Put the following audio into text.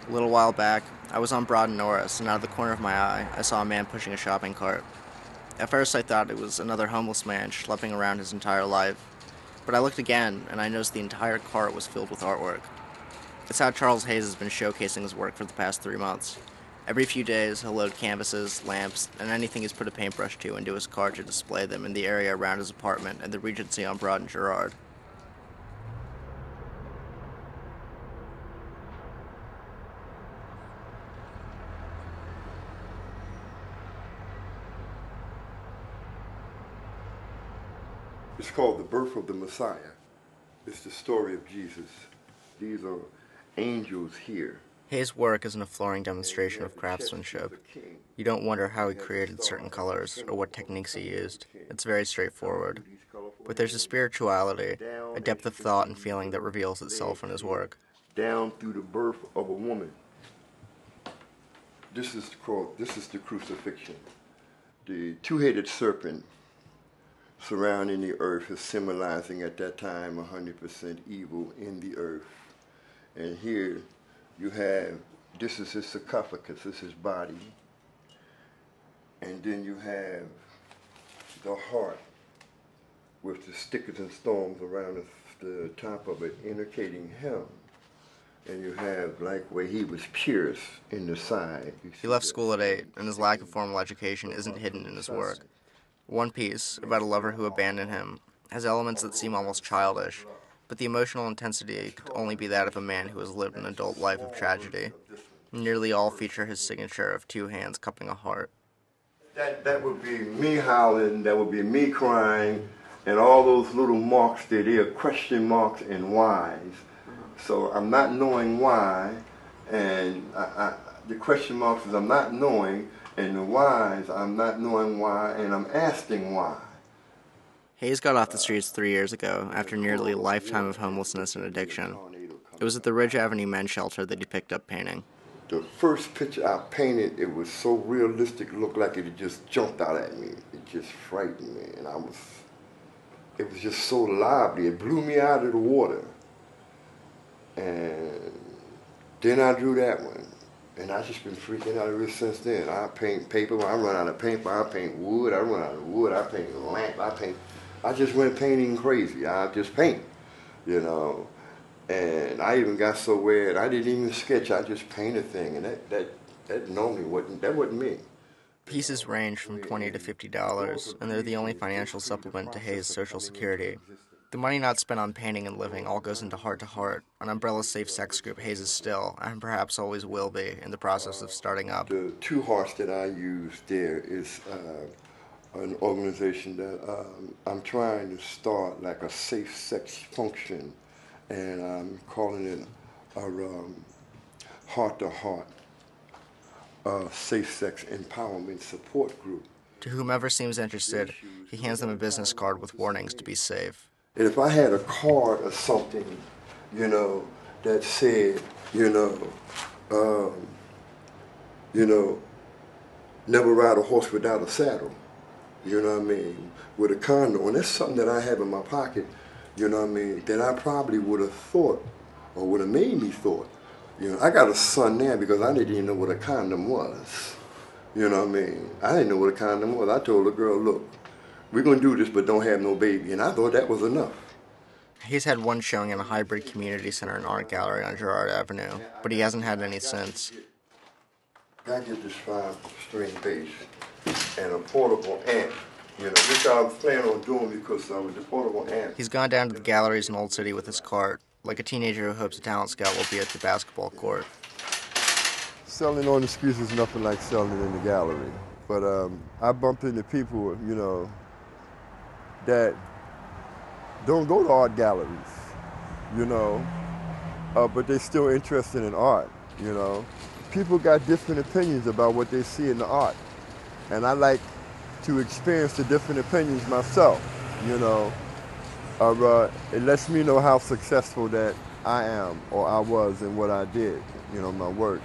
A little while back, I was on Broad and Norris, and out of the corner of my eye, I saw a man pushing a shopping cart. At first, I thought it was another homeless man schlepping around his entire life, but I looked again, and I noticed the entire cart was filled with artwork. It's how Charles Hayes has been showcasing his work for the past 3 months. Every few days, he'll load canvases, lamps, and anything he's put a paintbrush to into his cart to display them in the area around his apartment at the Regency on Broad and Girard. It's called The Birth of the Messiah. It's the story of Jesus. These are angels here. Hayes' work isn't a flooring demonstration of craftsmanship. You don't wonder how he created certain colors or what techniques he used. It's very straightforward. But there's a spirituality, a depth of thought and feeling that reveals itself in his work. Down through the birth of a woman. This is the crucifixion. The two-headed serpent surrounding the earth is symbolizing at that time 100% evil in the earth. And here you have, this is his sarcophagus, this is his body. And then you have the heart with the stickers and stones around the top of it, indicating him. And you have like where he was pierced in the side. He left school at 8, and his lack of formal education isn't hidden in his work. One piece, about a lover who abandoned him, has elements that seem almost childish, but the emotional intensity could only be that of a man who has lived an adult life of tragedy. Nearly all feature his signature of two hands cupping a heart. That would be me howling, that would be me crying, and all those little marks there, they are question marks and whys. So I'm not knowing why, and the question marks is I'm not knowing, and the whys, I'm not knowing why, and I'm asking why. Hayes got off the streets 3 years ago after nearly a lifetime of homelessness and addiction. It was at the Ridge Avenue Men's Shelter that he picked up painting. The first picture I painted, it was so realistic, it looked like it had just jumped out at me. It just frightened me, and it was just so lively. It blew me out of the water. And then I drew that one. And I've just been freaking out ever since then. I paint paper, I run out of paper, I paint wood, I run out of wood, I paint a lamp, I just went painting crazy. I just paint, you know. And I even got so weird, I didn't even sketch, I just painted a thing. And that normally wasn't me. Pieces range from $20 to $50, and they're the only financial supplement to Hayes' Social Security. The money not spent on painting and living all goes into Heart to Heart, an umbrella-safe sex group Hayes is still, and perhaps always will be, in the process of starting up. The two hearts that I use there is an organization that I'm trying to start like a safe sex function, and I'm calling it a Heart to Heart safe sex empowerment support group. To whomever seems interested, he hands them a business card with warnings to be safe. And if I had a card or something, you know, that said, never ride a horse without a saddle, you know what I mean, with a condom, and that's something that I have in my pocket, you know what I mean, that I probably would have thought, or would have made me thought. You know, I got a son now because I didn't even know what a condom was. You know what I mean? I didn't know what a condom was. I told the girl, look, we're going to do this, but don't have no baby. And I thought that was enough. He's had one showing in a hybrid community center and art gallery on Girard Avenue, but he hasn't had any since. I get this 5-string bass and a portable amp, you know, which I was planning on doing because with the portable amp. He's gone down to the galleries in Old City with his cart, like a teenager who hopes a talent scout will be at the basketball court. Selling on the streets is nothing like selling in the gallery. But I bumped into people, you know, that don't go to art galleries, you know, but they're still interested in art, you know. People got different opinions about what they see in the art. And I like to experience the different opinions myself, you know. It lets me know how successful that I am or I was in what I did, you know, my work.